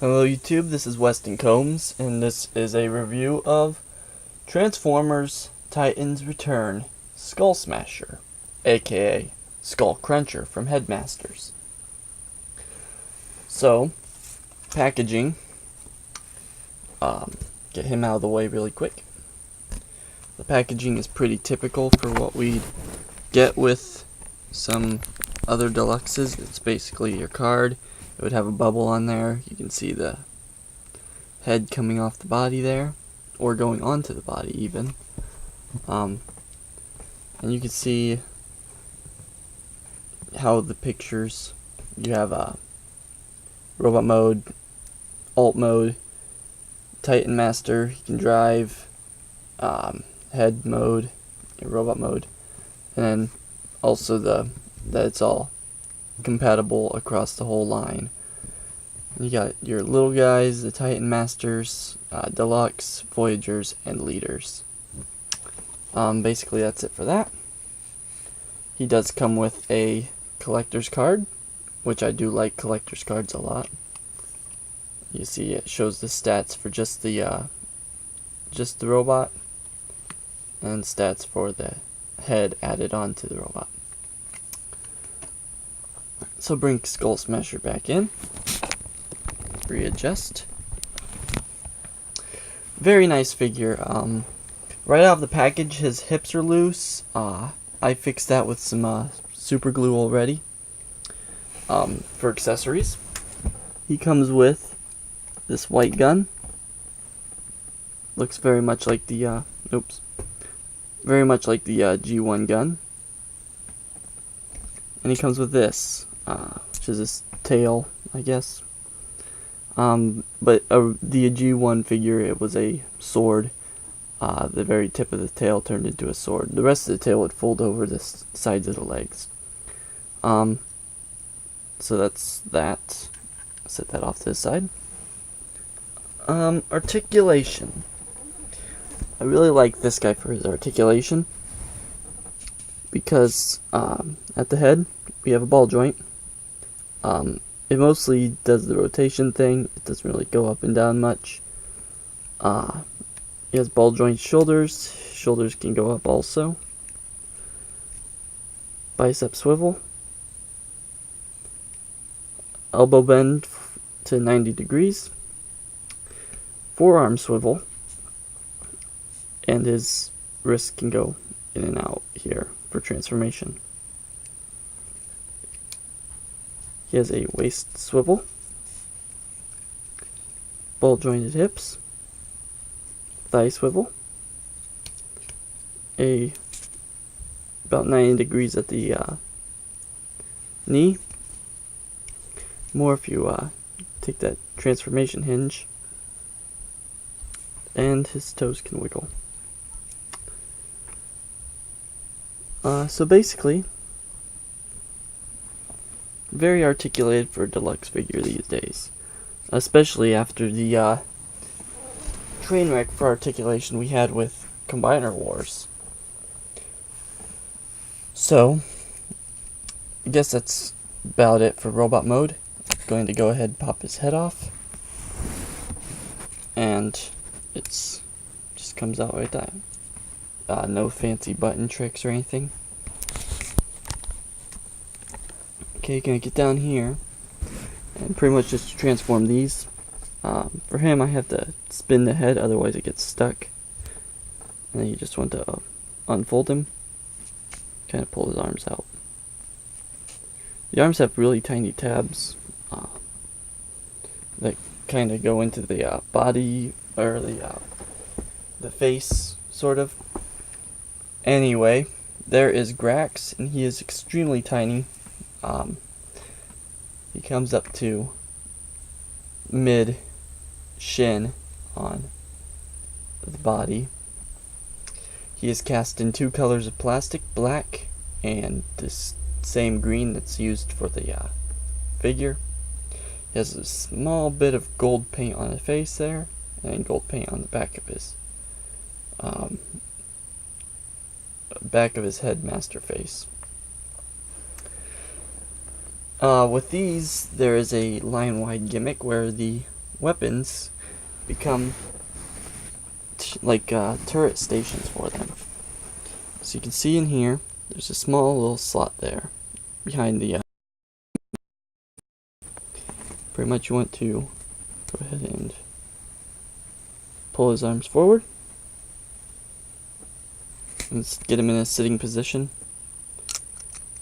Hello YouTube, this is Weston Combs, and this is a review of Transformers Titans Return Skullsmasher, aka Skull Cruncher from Headmasters. So, packaging, get him out of the way really quick. The packaging is pretty typical for what we'd get with some other deluxes. It's basically your card. It would have a bubble on there. You can see the head coming off the body there, or going onto the body even. And you can see how the pictures, you have robot mode, alt mode, Titan Master, you can drive, head mode, robot mode, and then also that it's all compatible across the whole line. You got your little guys, the Titan Masters, Deluxe, Voyagers, and Leaders. Basically that's it for that. He does come with a collector's card, which I do like collector's cards a lot. You see it shows the stats for just the robot, and stats for the head added onto the robot. So bring Skullsmasher back in. Readjust. Very nice figure. Right out of the package, his hips are loose. I fixed that with some super glue already. For accessories, he comes with this white gun. Looks very much like the very much like the G1 gun. And he comes with this, which is his tail, I guess. But the G1 figure, it was a sword. The very tip of the tail turned into a sword. The rest of the tail would fold over the sides of the legs. So that's that. Set that off to the side. Articulation. I really like this guy for his articulation, because at the head we have a ball joint. It mostly does the rotation thing. It doesn't really go up and down much. He has ball joint shoulders. Shoulders can go up also. Bicep swivel. Elbow bend to 90 degrees. Forearm swivel. And his wrist can go in and out here for transformation. He has a waist swivel, ball jointed hips, thigh swivel, about 90 degrees at the knee. More if you take that transformation hinge, and his toes can wiggle. So basically, very articulated for a deluxe figure these days, especially after the train wreck for articulation we had with Combiner Wars. So, I guess that's about it for robot mode. I'm going to go ahead and pop his head off, and it's just comes out right there. No fancy button tricks or anything. Okay, gonna get down here and pretty much just transform these. For him, I have to spin the head, otherwise it gets stuck. And then you just want to unfold him, kind of pull his arms out. The arms have really tiny tabs that kind of go into the body, or the face, sort of. Anyway, there is Grax, and he is extremely tiny. He comes up to mid shin on the body. He is cast in 2 colors of plastic, black and this same green that's used for the figure. He has a small bit of gold paint on his face there, and gold paint on the back of his headmaster face. With these, there is a line-wide gimmick where the weapons become like turret stations for them. So you can see in here, there's a small little slot there behind the pretty much you want to go ahead and pull his arms forward. Let's get him in a sitting position.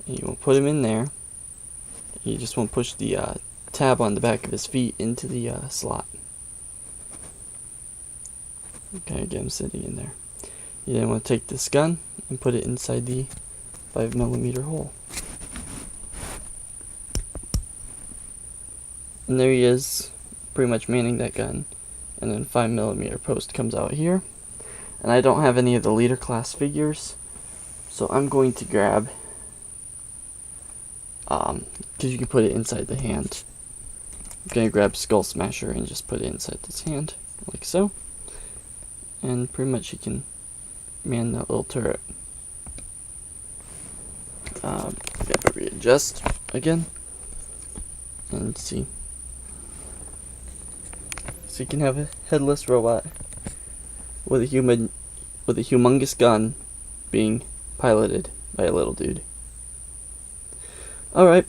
And you will put him in there. You just want to push the tab on the back of his feet into the slot. Okay, get him sitting in there. You then want to take this gun and put it inside the 5mm hole. And there he is, pretty much manning that gun. And then 5mm post comes out here. And I don't have any of the leader class figures, so I'm going to grab, because you can put it inside the hand. I'm going to grab Skullsmasher and just put it inside this hand, like so. And pretty much you can man that little turret. Gotta readjust again, and see. So you can have a headless robot with a humongous gun being piloted by a little dude. Alright,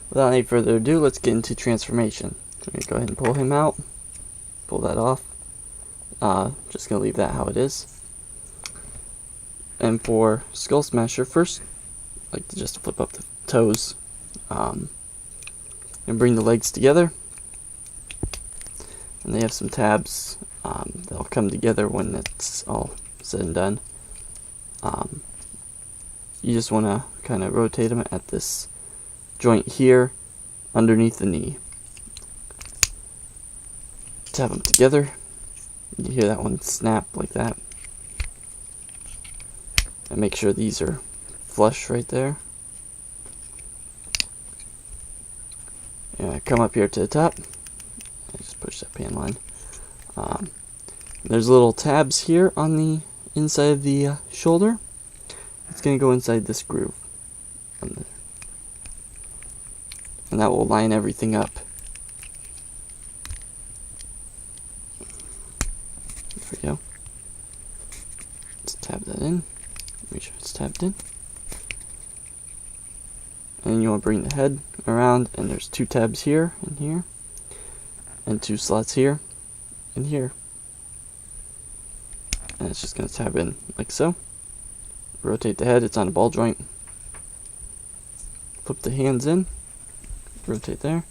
without any further ado, let's get into transformation. I'm going to go ahead and pull him out, pull that off. Just going to leave that how it is. And for Skullsmasher, first, I like to just flip up the toes and bring the legs together. And they have some tabs that'll come together when it's all said and done. You just want to kind of rotate them at this joint here underneath the knee. Tap them together. You hear that one snap like that. And make sure these are flush right there. And come up here to the top. I just push that pan line. There's little tabs here on the inside of the shoulder. It's going to go inside this groove. And that will line everything up. There we go. Let's tab that in. Make sure it's tabbed in. And then you want to bring the head around, and there's 2 tabs here and here. And 2 slots here and here. And it's just going to tab in like so. Rotate the head, it's on a ball joint. Flip the hands in. Rotate there.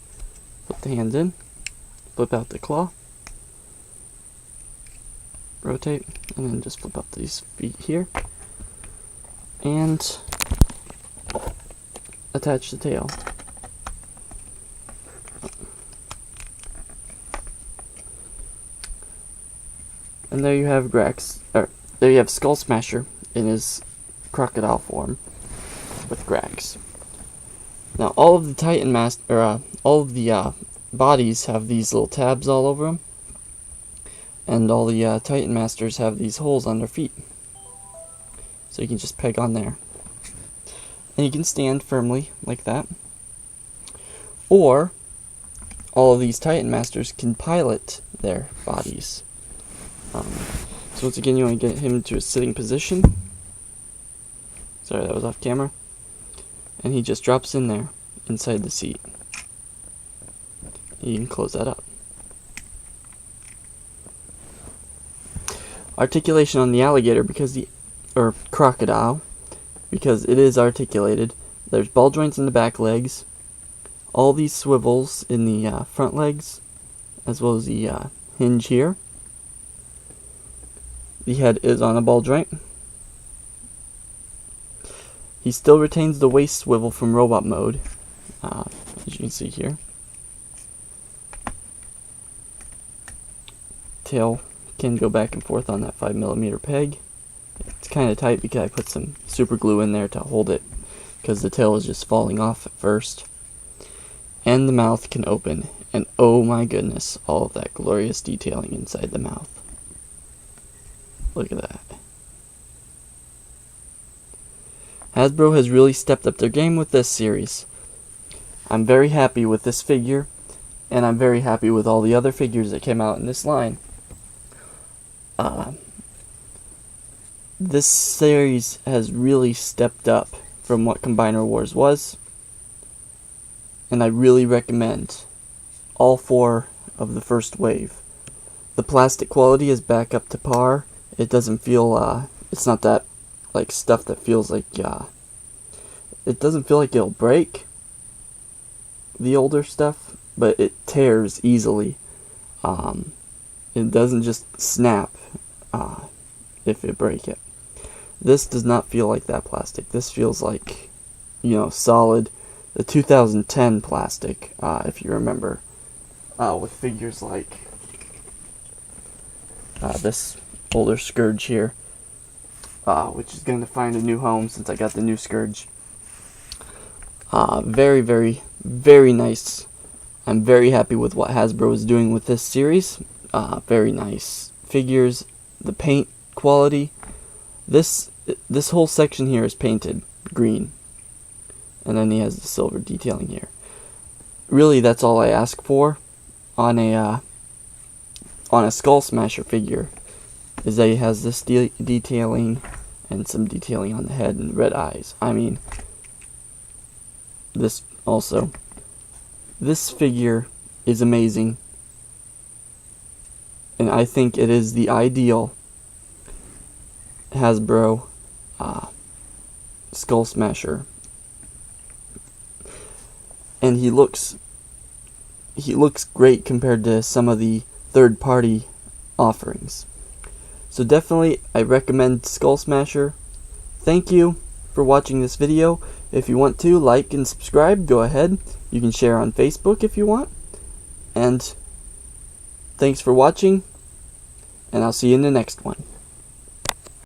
Flip the hands in. Flip out the claw. Rotate. And then just flip up these feet here. And attach the tail. And there you have there you have Skullsmasher in his crocodile form with Grax. Now all of the Titan all of the bodies have these little tabs all over them, and all the Titan Masters have these holes on their feet, so you can just peg on there, and you can stand firmly like that. Or all of these Titan Masters can pilot their bodies. So once again, you want to get him into a sitting position. Sorry, that was off camera. And he just drops in there, inside the seat. You can close that up. Articulation on the alligator, or crocodile, because it is articulated. There's ball joints in the back legs, all these swivels in the front legs, as well as the hinge here. The head is on a ball joint. He still retains the waist swivel from robot mode, as you can see here. Tail can go back and forth on that 5mm peg. It's kind of tight because I put some super glue in there to hold it, because the tail is just falling off at first. And the mouth can open, and oh my goodness, all of that glorious detailing inside the mouth. Look at that. Hasbro has really stepped up their game with this series. I'm very happy with this figure, and I'm very happy with all the other figures that came out in this line. This series has really stepped up from what Combiner Wars was, and I really recommend all 4 of the first wave. The plastic quality is back up to par. It doesn't feel, it's not that, like, stuff that feels like, it doesn't feel like it'll break, the older stuff, but it tears easily. It doesn't just snap, if you break it. This does not feel like that plastic. This feels like, solid. The 2010 plastic, if you remember, with figures like this older Scourge here, which is going to find a new home since I got the new Scourge. Very, very, very nice. I'm very happy with what Hasbro is doing with this series. Very nice figures. The paint quality. This whole section here is painted green, and then he has the silver detailing here. Really, that's all I ask for on a Skullsmasher figure, is that he has this detailing and some detailing on the head and red eyes. I mean, this figure is amazing, and I think it is the ideal Hasbro Skullsmasher, and he looks great compared to some of the third-party offerings. So definitely, I recommend Skullsmasher. Thank you for watching this video. If you want to like and subscribe, go ahead. You can share on Facebook if you want. And thanks for watching, and I'll see you in the next one.